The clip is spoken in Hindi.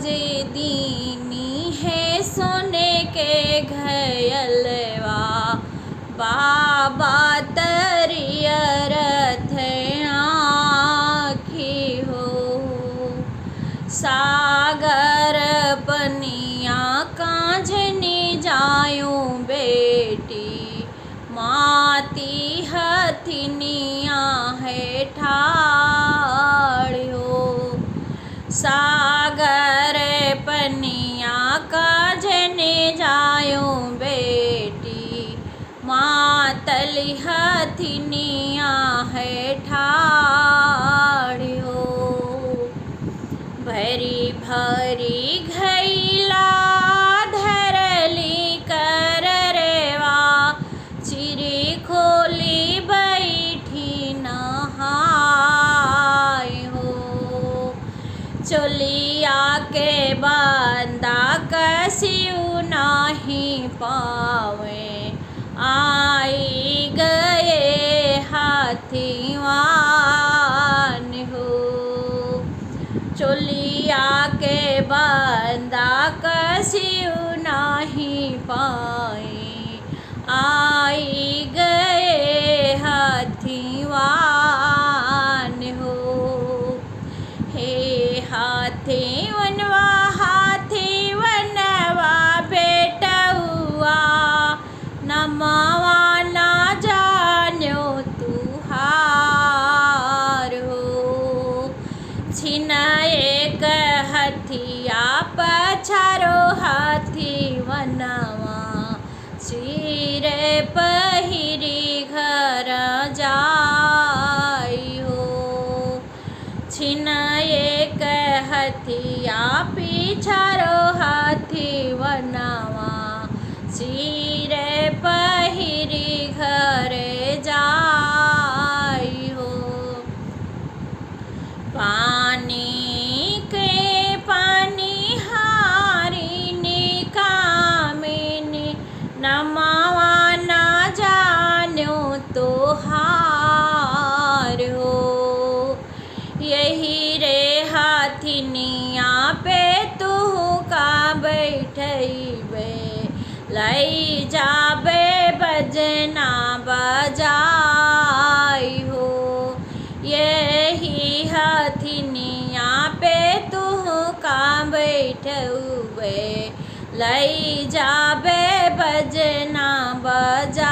जे दीनी है सोने के घयलवा बाबा तरियर आखी हो सागर पनिया कांझनी जायूं बेटी माती हथिनिया है ठाड़ो सागर पनिया कांझनी जायूं बेटी मातली हथिनिया है ठाड़ो भरी भरी घैला धरली कर रेवा चिरी खोली बैठी नहाय हो चोलिया के बंदा कसियू नहीं पावे आई गए हाथीवान हो चोलिया के बंदा कसियू नहीं पाए आई गए हाथीवान हो हे हाथीवनवा बेटउआ नमवा ना जान्यो तुहार हो छिन एक हथिया पछारो हाथी वनवा सिर पहिरी घर जाई हो छिन एक हथिया पिछारो हाथी वनवा सिर पहिरी घर जाई हो पानी के पानी हारी निकामिनी नमावा ना जान्यो तो हार हो यही रे हाथिनिया पे तू का बैठबे लई जाबे बजना बजाई हो यही हथिनिया पे तू का बैठबे लई जाबे बजना बजा